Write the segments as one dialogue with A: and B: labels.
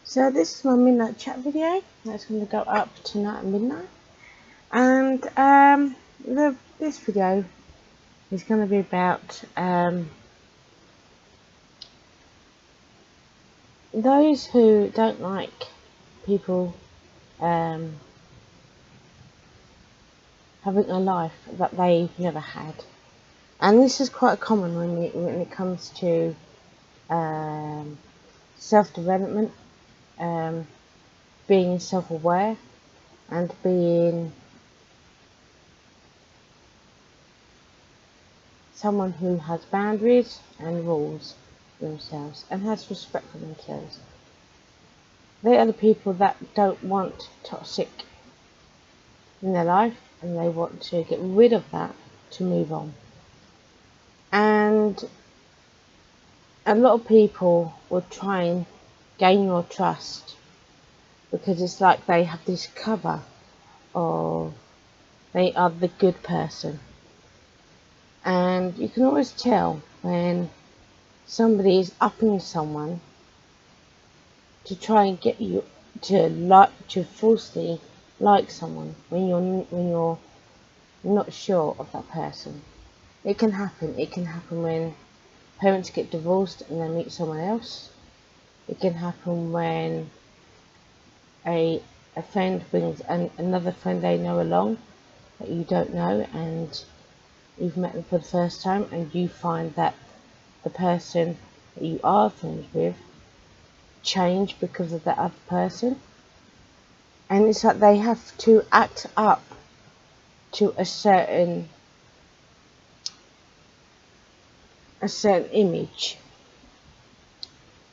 A: So this is my midnight chat video. That's going to go up tonight at midnight. And this video is going to be about those who don't like people having a life that they've never had. And this is quite common when it comes to self-development, being self-aware, and being someone who has boundaries and rules for themselves and has respect for themselves. They are the people that don't want toxic in their life, and they want to get rid of that to move on. And a lot of people will try and gain your trust because it's like they have this cover of they are the good person. And you can always tell when somebody is upping someone to try and get you to falsely like someone when you're not sure of that person. It can happen. It can happen when parents get divorced and they meet someone else. It can happen when a friend brings another friend they know along that you don't know, and you've met them for the first time, and you find that the person that you are friends with changed because of that other person. And it's like they have to act up to a certain image,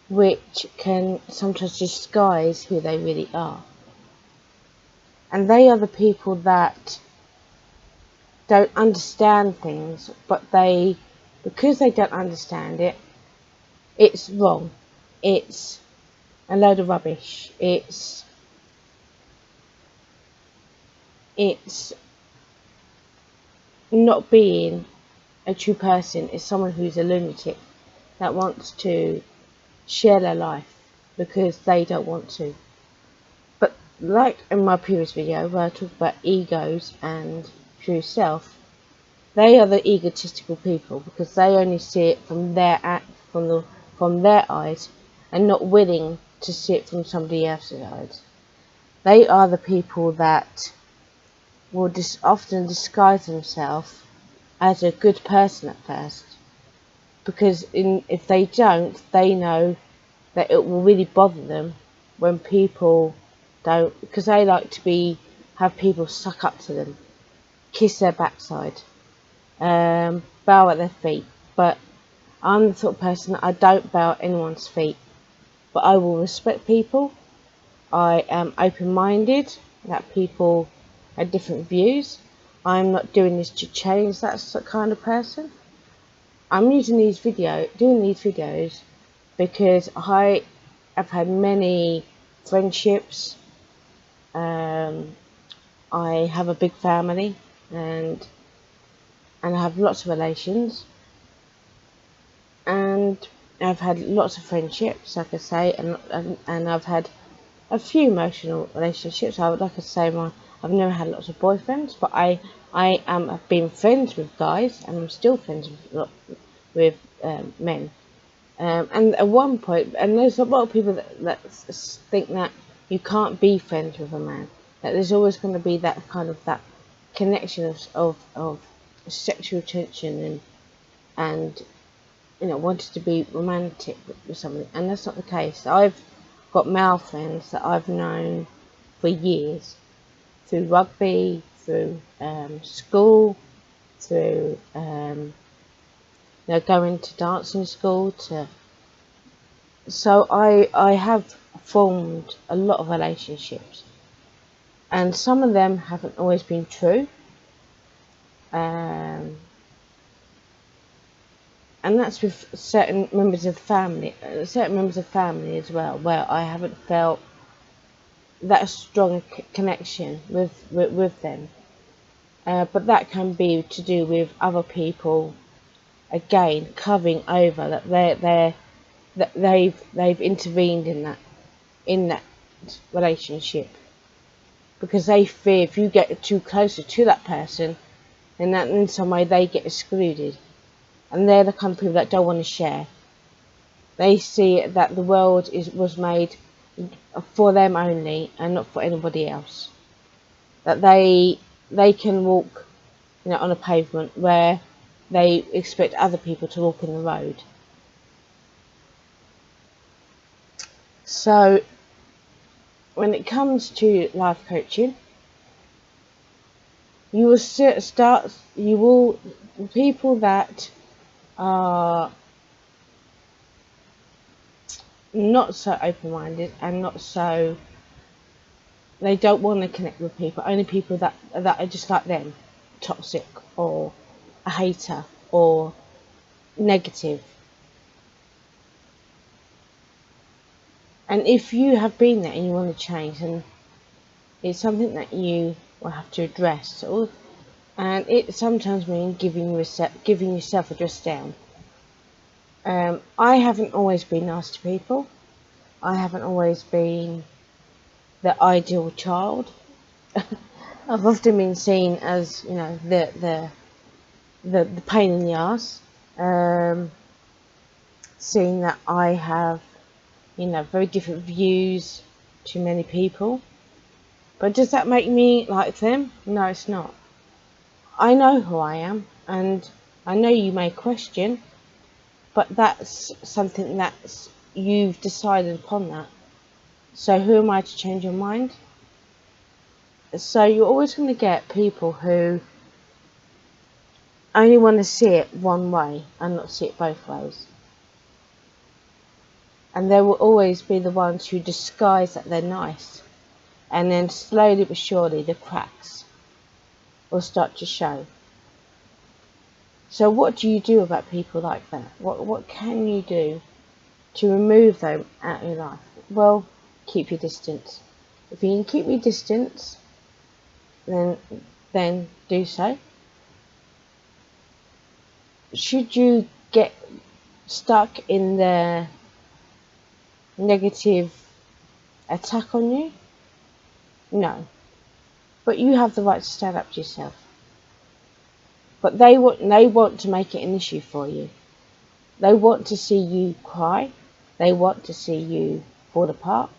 A: which can sometimes disguise who they really are. And they are the people that don't understand things, but because they don't understand it, it's wrong. It's a load of rubbish. It's not being a true person. It's someone who's a lunatic that wants to share their life because they don't want to. But like in my previous video where I talk about egos and true self, they are the egotistical people because they only see it from their eyes and not willing to see it from somebody else's eyes. They are the people that will often disguise themselves as a good person at first, because if they don't, they know that it will really bother them when people don't, because they like to have people suck up to them, kiss their backside, bow at their feet. But I'm the sort of person that I don't bow at anyone's feet, but I will respect people. I am open-minded, that people have different views. I'm not doing this to change that kind of person. I'm doing these videos because I have had many friendships. I have a big family, and I have lots of relations, and I've had lots of friendships, like I say, and I've had a few emotional relationships. I would like to say I've never had lots of boyfriends, but I've been friends with guys, and I'm still friends with men. And at one point, and there's a lot of people that think that you can't be friends with a man, that there's always going to be that kind of that connection of sexual tension and wanted to be romantic with somebody, and that's not the case. I've got male friends that I've known for years, through rugby, through school, through going to dancing school. So I have formed a lot of relationships, and some of them haven't always been true. And that's with certain members of family as well, where I haven't felt that strong connection with them. But that can be to do with other people, again, covering over that they've intervened in that. in that relationship, because they fear if you get too closer to that person, then that in some way they get excluded, and they're the kind of people that don't want to share. They see that the world was made for them only and not for anybody else. That they can walk, on a pavement where they expect other people to walk in the road. So when it comes to life coaching, you will people that are not so open-minded and not so, they don't want to connect with people, only people that are just like them, toxic or a hater or negative. And if you have been there and you want to change, then it's something that you will have to address. And it sometimes means giving yourself a dress down. I haven't always been nice to people. I haven't always been the ideal child. I've often been seen as, the pain in the ass. Seeing that I have, very different views to many people. But does that make me like them? No, it's not. I know who I am, and I know you may question, but that's something that you've decided upon that. So who am I to change your mind? So you're always going to get people who only want to see it one way and not see it both ways. And there will always be the ones who disguise that they're nice, and then slowly but surely the cracks will start to show. So what do you do about people like that? What can you do to remove them out of your life? Well, keep your distance. If you can keep your distance, then do so. Should you get stuck in their negative attack on you? No. But you have the right to stand up to yourself. But they want to make it an issue for you. They want to see you cry. They want to see you fall apart.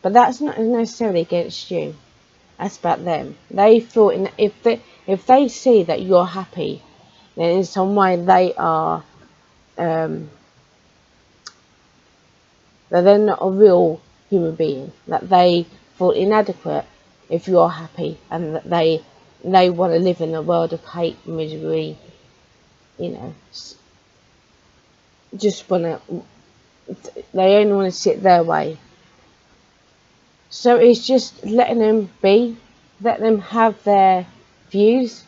A: But that's not necessarily against you. That's about them. They feel if they see that you're happy, then in some way they are that they're not a real human being. That they feel inadequate if you're happy, and that they want to live in a world of hate, misery. Just they only want to see it their way. So it's just letting them be, let them have their views.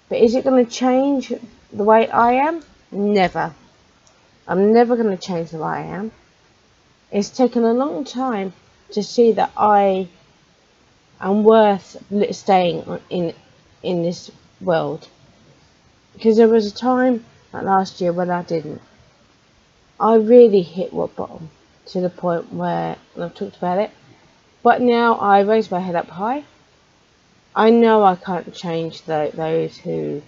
A: But is it going to change the way I am? Never. I'm never going to change the way I am. It's taken a long time to see that I am worth staying in this world. Because there was a time, like last year, when I didn't. I really hit rock bottom, to the point where, and I've talked about it, but now I raise my head up high. I know I can't change those who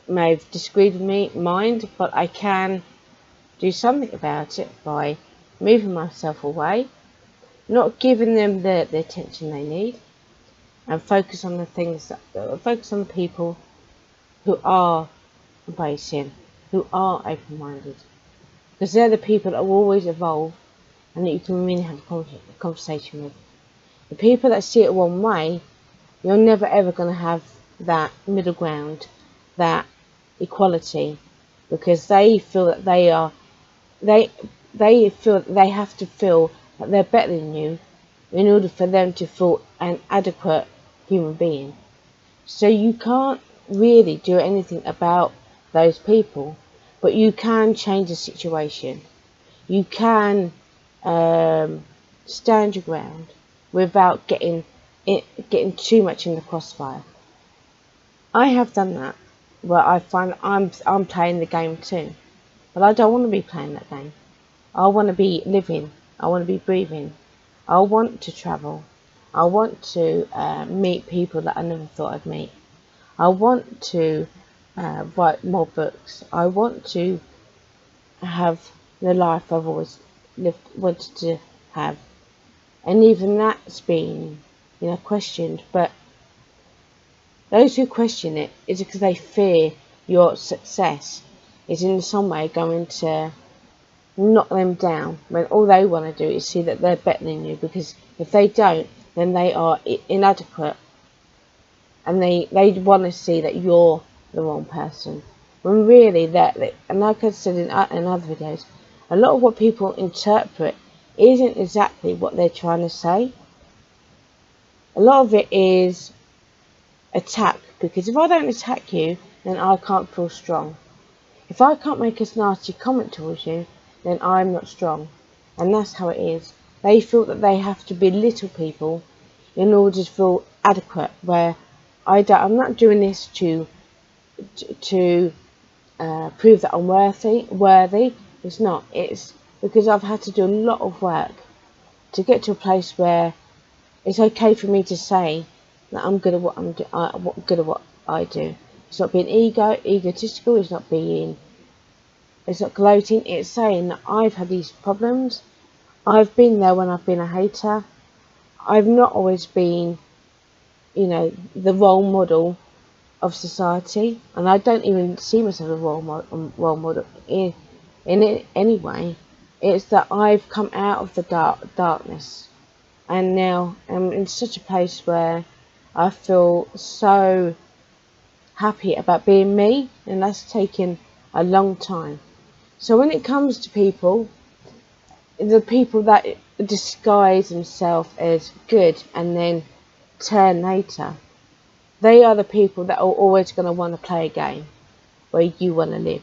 A: may have disagreed with me, but I can do something about it by moving myself away, not giving them the attention they need, and focus on the people who are embracing, who are open-minded, because they're the people that will always evolve and that you can really have a conversation with. The people that see it one way, you're never ever going to have that middle ground, that equality, because they feel that they feel that they have to feel that they're better than you in order for them to feel an adequate human being. So you can't really do anything about those people, but you can change the situation. You can stand your ground without getting too much in the crossfire. I have done that, where I find I'm playing the game too, but I don't want to be playing that game. I want to be living. I want to be breathing. I want to travel. I want to meet people that I never thought I'd meet. I want to write more books. I want to have the life I've always wanted to have. And even that's been, questioned. But those who question it is because they fear your success is in some way going to knock them down when all they want to do is see that they're better than you, because if they don't, then they are inadequate, and they want to see that you're the wrong person, when really and like I said in other videos, a lot of what people interpret isn't exactly what they're trying to say. A lot of it is attack, because if I don't attack you, then I can't feel strong. If I can't make a nasty comment towards you, then I'm not strong. And that's how it is. They feel that they have to belittle people in order to feel adequate, where I'm not doing this to prove that I'm worthy. It's not. It's because I've had to do a lot of work to get to a place where it's okay for me to say that I'm good at what good at what I do. It's not being egotistical. It's not gloating. It's saying that I've had these problems. I've been there when I've been a hater. I've not always been, the role model of society, and I don't even see myself as a role model in it anyway. It's that I've come out of the darkness, and now I'm in such a place where I feel so happy about being me, and that's taken a long time. So when it comes to people, the people that disguise themselves as good and then turn later, they are the people that are always going to want to play a game where you want to live.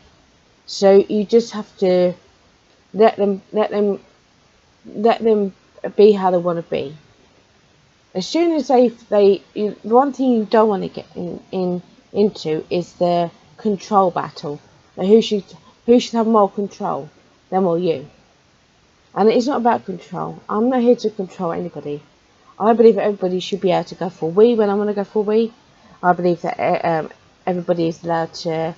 A: So you just have to let them be how they want to be. As soon as the one thing you don't want to get into is the control battle. Now, who should have more control, them or you? And it's not about control. I'm not here to control anybody. I believe that everybody should be able to go for a wee when I want to go for a wee. I believe that everybody is allowed to,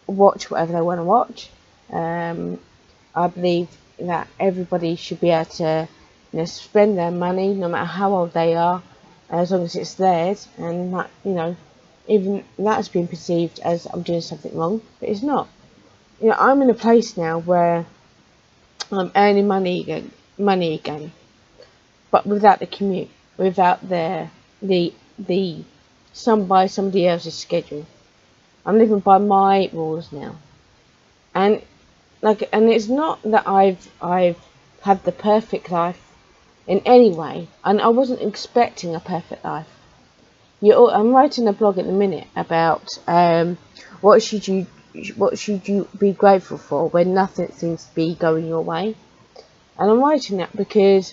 A: watch whatever they want to watch. I believe that everybody should be able to, spend their money, no matter how old they are, as long as it's theirs, and that, even that's been perceived as I'm doing something wrong, but it's not. I'm in a place now where I'm earning money again, but without the commute, without the somebody else's schedule. I'm living by my rules now, and it's not that I've had the perfect life in any way, and I wasn't expecting a perfect life. I'm writing a blog at the minute about what should you be grateful for when nothing seems to be going your way. And I'm writing that because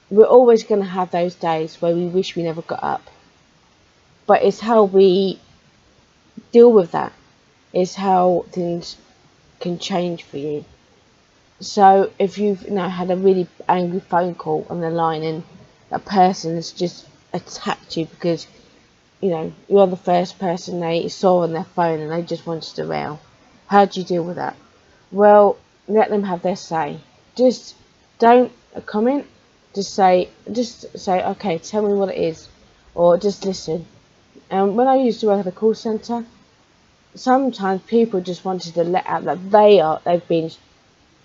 A: we're always going to have those days where we wish we never got up. But it's how we deal with that. It's how things can change for you. So if you've had a really angry phone call on the line and a person has just attacked you because you're the first person they saw on their phone and they just wanted to row, how do you deal with that? Well, let them have their say. Just don't comment. Just say, okay, tell me what it is, or just listen. And when I used to work at a call centre, sometimes people just wanted to let out that they've been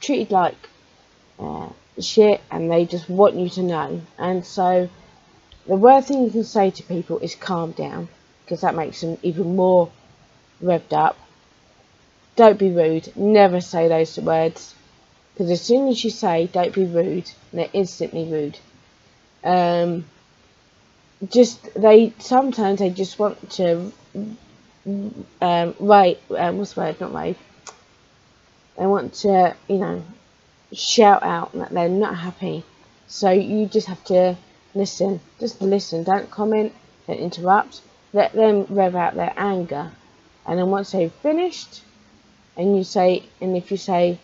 A: treated like shit, and they just want you to know. And so the worst thing you can say to people is calm down, because that makes them even more revved up. Don't be rude. Never say those words, because as soon as you say don't be rude, they're instantly rude. Sometimes they just want to what's the word? Not rave. They want to shout out that they're not happy. So you just have to listen. Just listen. Don't comment. Don't interrupt. Let them rev out their anger. And then once they've finished, and if you say,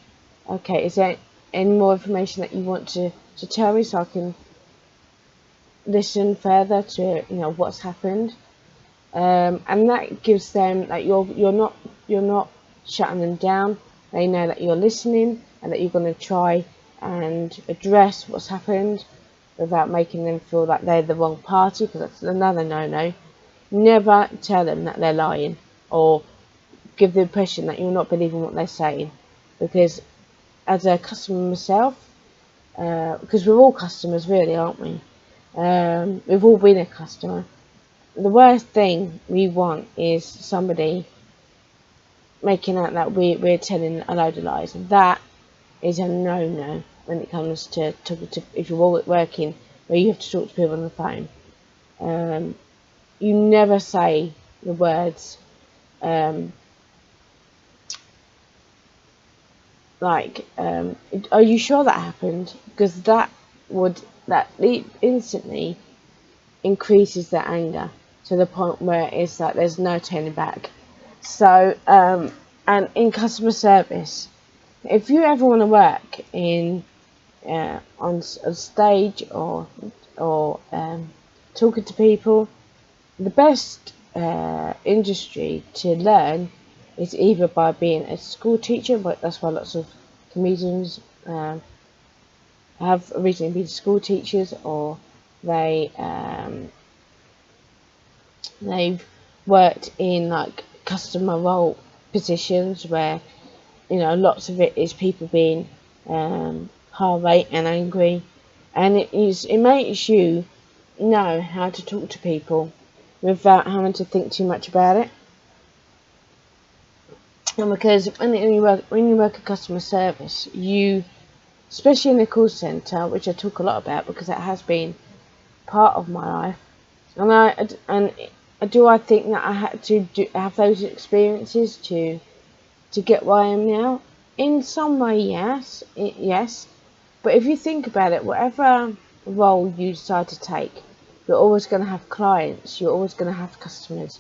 A: okay, is there any more information that you want to tell me so I can listen further to what's happened, and that gives them that you're not shutting them down. They know that you're listening and that you're going to try and address what's happened without making them feel like they're the wrong party, because that's another no-no. Never tell them that they're lying or give the impression that you're not believing what they're saying, because as a customer myself, because we're all customers really, aren't we? We've all been a customer. The worst thing we want is somebody making out that we're telling a load of lies. That is a no-no when it comes to talking to, if you're working where you have to talk to people on the phone. You never say the words are you sure that happened? Because that instantly increases their anger to the point where it's like there's no turning back. So and in customer service, if you ever want to work in on a stage or talking to people, the best industry to learn is either by being a school teacher, but that's why lots of comedians have originally been school teachers, or they've worked in like customer role positions where lots of it is people being irate and angry, and it makes you know how to talk to people without having to think too much about it. And because when you work at customer service, especially in the call centre, which I talk a lot about because it has been part of my life, and I think that I had to have those experiences to get where I am now. In some way, yes, but if you think about it, whatever role you decide to take, you're always going to have clients, you're always going to have customers,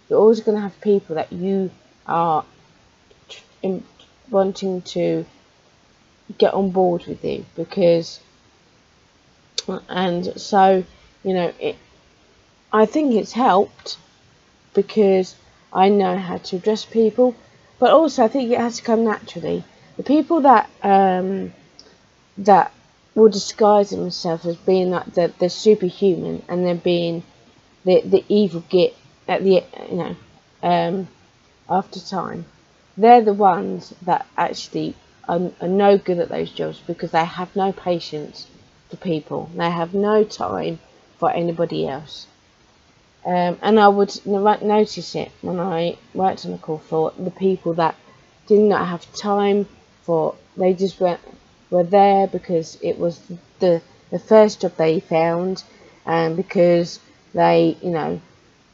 A: you're always going to have people that you are wanting to get on board with you, and so I think it's helped because I know how to address people, but also I think it has to come naturally. The people that will disguise themselves as being like the superhuman, and then being the evil git at the after time, they're the ones that actually are no good at those jobs, because they have no patience for people. They have no time for anybody else. And I would notice it when I worked on the call for the people that did not have time for. They just were there because it was the first job they found, and because they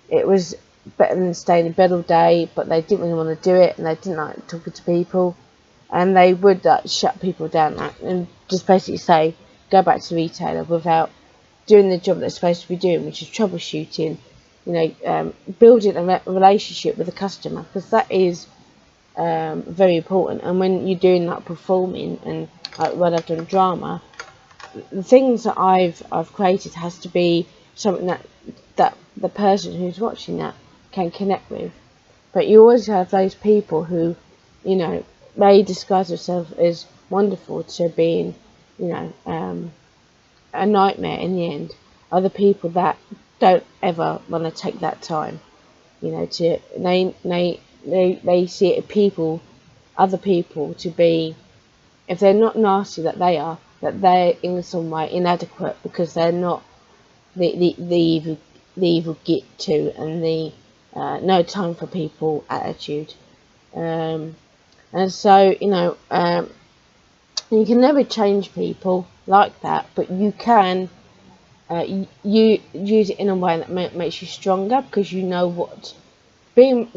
A: it was better than staying in bed all day, but they didn't really want to do it, and they didn't like talking to people, and they would shut people down and just basically say go back to the retailer without doing the job they're supposed to be doing, which is troubleshooting, building a relationship with the customer, because that is very important. And when you're doing like performing and like when I've done drama, the things that I've created has to be something that the person who's watching that can connect with. But you always have those people who, may disguise themselves as wonderful to being, a nightmare in the end. Are the people that don't ever want to take that time, to they see it other people to be, if they're not nasty that they're in some way inadequate, because they're not the evil get to, and the no time for people attitude. And so you can never change people like that, but you can you use it in a way that makes you stronger, because you know what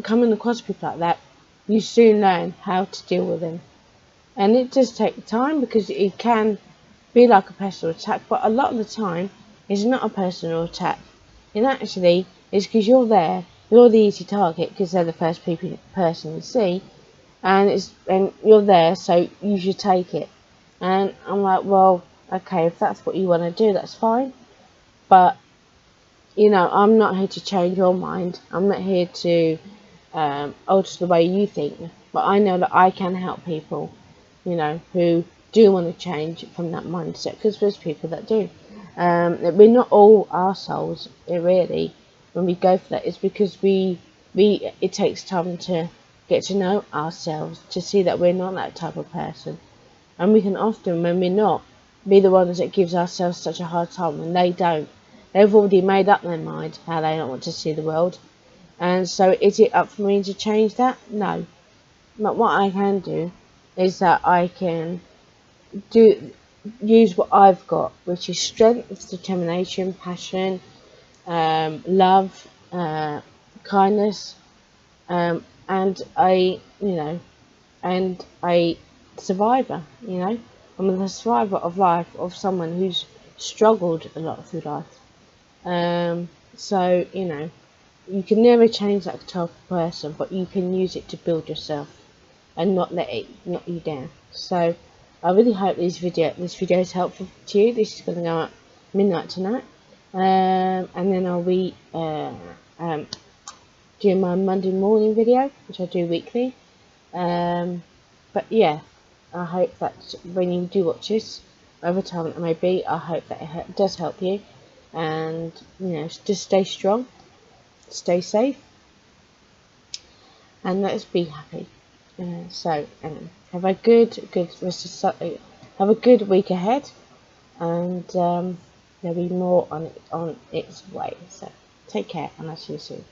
A: coming across people like that, you soon learn how to deal with them. And it does take time, because it can be like a personal attack, but a lot of the time it's not a personal attack. And actually it's because you're the easy target, because they're the first person you see, and you're there, so you should take it. And I'm like, well, okay, if that's what you want to do, that's fine. But I'm not here to change your mind. I'm not here to alter the way you think. But I know that I can help people, who do want to change from that mindset, because there's people that do. We're not all assholes, really. When we go for that, it's because it takes time to get to know ourselves, to see that we're not that type of person. And we can often, when we're not, be the ones that gives ourselves such a hard time when they don't. They've already made up their mind how they don't want to see the world. And so is it up for me to change that? No. But what I can do is that I can use what I've got, which is strength, determination, passion, love, kindness, and a survivor. I'm the survivor of life, of someone who's struggled a lot through life. So you can never change that type of person, but you can use it to build yourself and not let it knock you down. So I really hope this video is helpful to you. This is going to go up midnight tonight, and then I'll be doing my Monday morning video, which I do weekly. But yeah, I hope that when you do watch this, whatever time it may be, I hope that it does help you. And just stay strong, stay safe, and let's be happy. So have a good rest of have a good week ahead, and there'll be more on its way. So take care, and I'll see you soon.